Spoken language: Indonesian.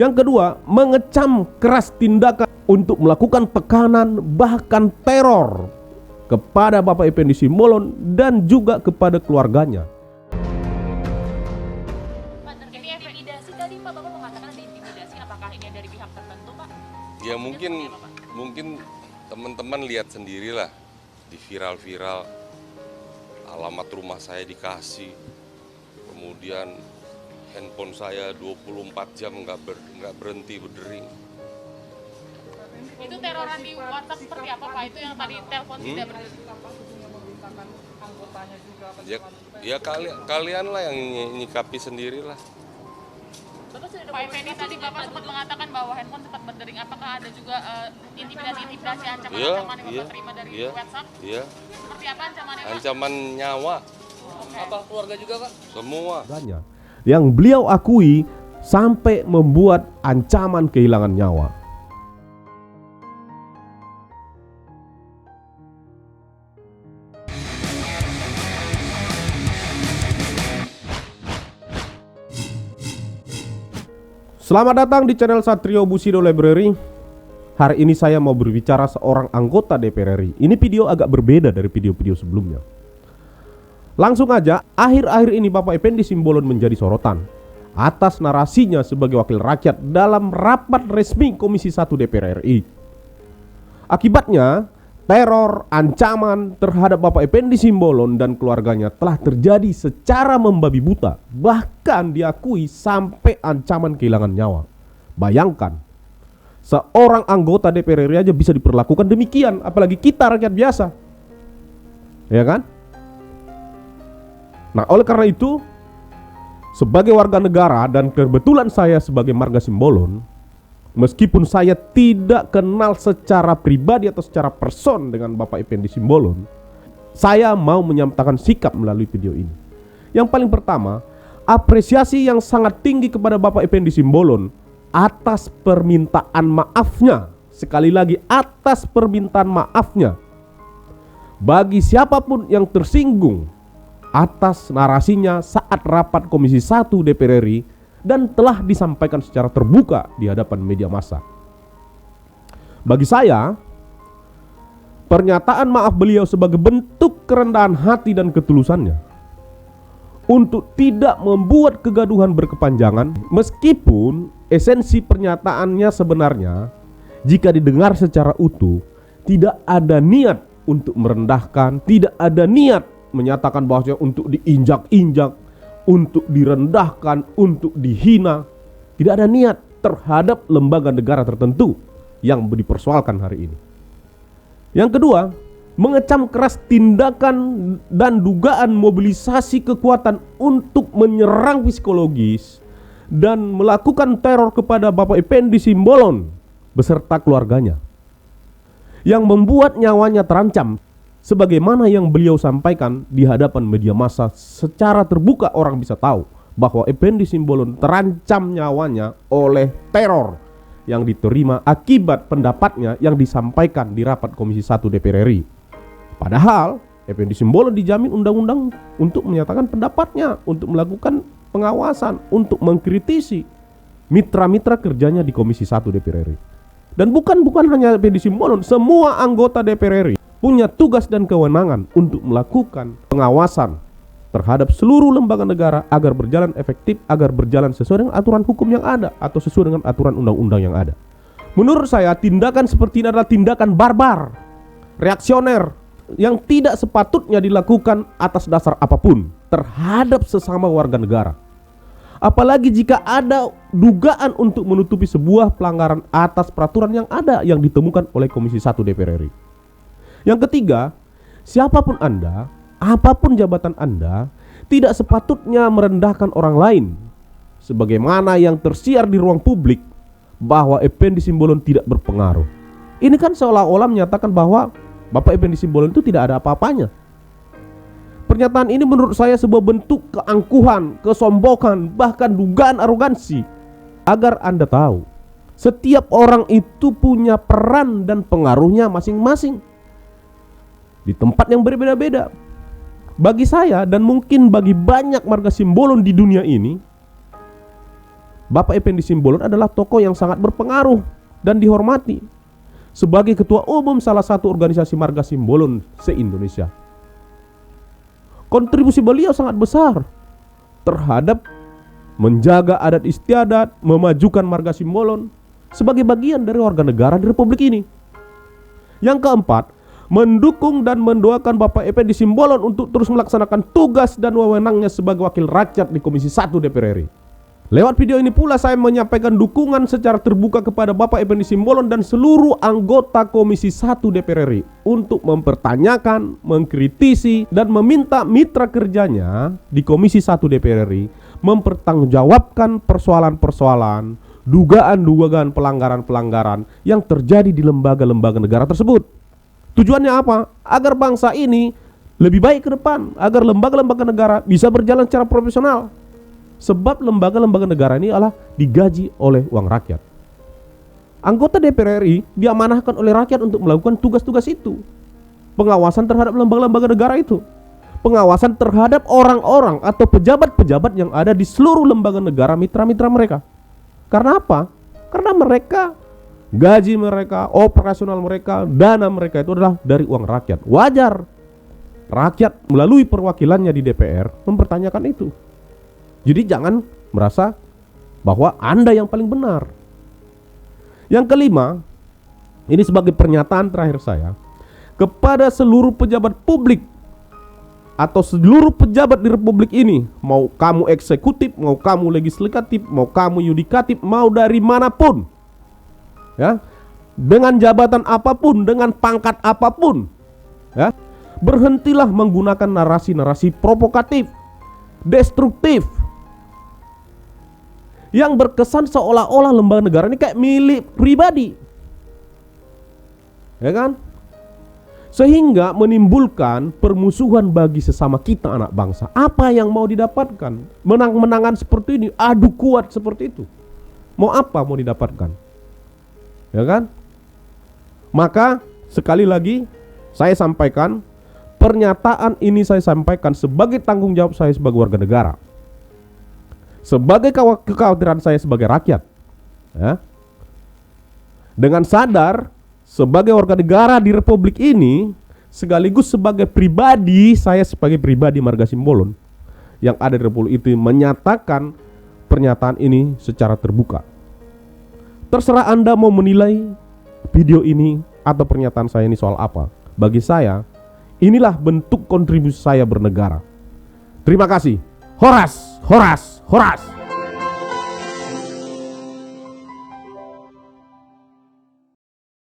Yang kedua, mengecam keras tindakan untuk melakukan tekanan bahkan teror kepada Bapak Effendi Simbolon dan juga kepada keluarganya. Pak, terkait intimidasi tadi Pak, Bapak mengatakan ada intimidasi, apakah ini dari pihak tertentu Pak? Ya mungkin teman-teman lihat sendirilah di viral-viral, alamat rumah saya dikasih, kemudian handphone saya 24 jam nggak berhenti berdering. Itu teroran di WhatsApp seperti apa Pak? Itu yang tadi telepon tidak berhenti. Ya kalianlah yang nyikapi sendirilah. Pak Effendi tadi Bapak sempat mengatakan bahwa handphone sempat berdering. Apakah ada juga intimidasi, ancaman-ancaman yang Bapak terima dari WhatsApp? Iya. Seperti apa ancamannya Pak? Ancaman nyawa. Apa keluarga juga Pak? Semua. Yang beliau akui sampai membuat ancaman kehilangan nyawa. Selamat datang di channel Satrio Bushido Library. Hari ini saya mau berbicara seorang anggota DPR RI. Ini video agak berbeda dari video-video sebelumnya. Langsung aja, akhir-akhir ini Bapak Effendi Simbolon menjadi sorotan atas narasinya sebagai wakil rakyat dalam rapat resmi Komisi 1 DPR RI. Akibatnya, teror, ancaman terhadap Bapak Effendi Simbolon dan keluarganya telah terjadi secara membabi buta. Bahkan diakui sampai ancaman kehilangan nyawa. Bayangkan, seorang anggota DPR RI aja bisa diperlakukan demikian, apalagi kita rakyat biasa. Ya kan? Nah, oleh karena itu, sebagai warga negara dan kebetulan saya sebagai marga Simbolon, meskipun saya tidak kenal secara pribadi atau secara person dengan Bapak Effendi Simbolon, saya mau menyatakan sikap melalui video ini. Yang paling pertama, apresiasi yang sangat tinggi kepada Bapak Effendi Simbolon atas permintaan maafnya. Sekali lagi, atas permintaan maafnya bagi siapapun yang tersinggung atas narasinya saat rapat Komisi 1 DPR RI dan telah disampaikan secara terbuka di hadapan media massa. Bagi saya, pernyataan maaf beliau sebagai bentuk kerendahan hati dan ketulusannya untuk tidak membuat kegaduhan berkepanjangan, meskipun esensi pernyataannya sebenarnya jika didengar secara utuh tidak ada niat untuk merendahkan, tidak ada niat menyatakan bahwasanya untuk diinjak-injak, untuk direndahkan, untuk dihina. Tidak ada niat terhadap lembaga negara tertentu yang dipersoalkan hari ini. Yang kedua, mengecam keras tindakan dan dugaan mobilisasi kekuatan untuk menyerang psikologis dan melakukan teror kepada Bapak Effendi Simbolon beserta keluarganya, yang membuat nyawanya terancam. Sebagaimana yang beliau sampaikan di hadapan media massa, secara terbuka orang bisa tahu bahwa Effendi Simbolon terancam nyawanya oleh teror yang diterima akibat pendapatnya yang disampaikan di rapat Komisi 1 DPR RI. Padahal Effendi Simbolon dijamin undang-undang untuk menyatakan pendapatnya, untuk melakukan pengawasan, untuk mengkritisi mitra-mitra kerjanya di Komisi 1 DPR RI. Dan bukan hanya Effendi Simbolon, semua anggota DPR RI punya tugas dan kewenangan untuk melakukan pengawasan terhadap seluruh lembaga negara agar berjalan efektif, agar berjalan sesuai dengan aturan hukum yang ada atau sesuai dengan aturan undang-undang yang ada. Menurut saya, tindakan seperti ini adalah tindakan barbar, reaksioner, yang tidak sepatutnya dilakukan atas dasar apapun terhadap sesama warga negara. Apalagi jika ada dugaan untuk menutupi sebuah pelanggaran atas peraturan yang ada yang ditemukan oleh Komisi 1 DPR RI. Yang ketiga, siapapun Anda, apapun jabatan Anda, tidak sepatutnya merendahkan orang lain. Sebagaimana yang tersiar di ruang publik bahwa Effendi Simbolon tidak berpengaruh. Ini kan seolah-olah menyatakan bahwa Bapak Effendi Simbolon itu tidak ada apa-apanya. Pernyataan ini menurut saya sebuah bentuk keangkuhan, kesombongan, bahkan dugaan arogansi. Agar Anda tahu, setiap orang itu punya peran dan pengaruhnya masing-masing di tempat yang berbeda-beda. Bagi saya dan mungkin bagi banyak marga Simbolon di dunia ini, Bapak Effendi Simbolon adalah tokoh yang sangat berpengaruh dan dihormati sebagai ketua umum salah satu organisasi marga Simbolon se-Indonesia. Kontribusi beliau sangat besar terhadap menjaga adat istiadat, memajukan marga Simbolon sebagai bagian dari warga negara di Republik ini. Yang keempat, mendukung dan mendoakan Bapak Effendi Simbolon untuk terus melaksanakan tugas dan wewenangnya sebagai wakil rakyat di Komisi 1 DPR RI. Lewat video ini pula saya menyampaikan dukungan secara terbuka kepada Bapak Effendi Simbolon dan seluruh anggota Komisi 1 DPR RI untuk mempertanyakan, mengkritisi, dan meminta mitra kerjanya di Komisi 1 DPR RI mempertanggungjawabkan persoalan-persoalan, dugaan-dugaan pelanggaran-pelanggaran yang terjadi di lembaga-lembaga negara tersebut. Tujuannya apa? Agar bangsa ini lebih baik ke depan, agar lembaga-lembaga negara bisa berjalan secara profesional. Sebab lembaga-lembaga negara ini adalah digaji oleh uang rakyat. Anggota DPR RI diamanahkan oleh rakyat untuk melakukan tugas-tugas itu. Pengawasan terhadap lembaga-lembaga negara itu. Pengawasan terhadap orang-orang atau pejabat-pejabat yang ada di seluruh lembaga negara mitra-mitra mereka. Karena apa? Karena mereka, gaji mereka, operasional mereka, dana mereka itu adalah dari uang rakyat. Wajar rakyat melalui perwakilannya di DPR mempertanyakan itu. Jadi jangan merasa bahwa Anda yang paling benar. Yang kelima, ini sebagai pernyataan terakhir saya kepada seluruh pejabat publik atau seluruh pejabat di Republik ini, mau kamu eksekutif, mau kamu legislatif, mau kamu yudikatif, mau dari manapun, ya, dengan jabatan apapun, dengan pangkat apapun, ya, berhentilah menggunakan narasi-narasi provokatif, destruktif, yang berkesan seolah-olah lembaga negara ini kayak milik pribadi, ya kan? Sehingga menimbulkan permusuhan bagi sesama kita anak bangsa. Apa yang mau didapatkan? Menang-menangan seperti ini, adu kuat seperti itu. Mau apa mau didapatkan? Ya kan? Maka sekali lagi saya sampaikan, pernyataan ini saya sampaikan sebagai tanggung jawab saya sebagai warga negara, sebagai kekhawatiran saya sebagai rakyat, ya. Dengan sadar sebagai warga negara di Republik ini, sekaligus sebagai pribadi, saya sebagai pribadi marga Simbolon yang ada di Republik itu menyatakan pernyataan ini secara terbuka. Terserah Anda mau menilai video ini atau pernyataan saya ini soal apa. Bagi saya, inilah bentuk kontribusi saya bernegara. Terima kasih. Horas, horas, horas.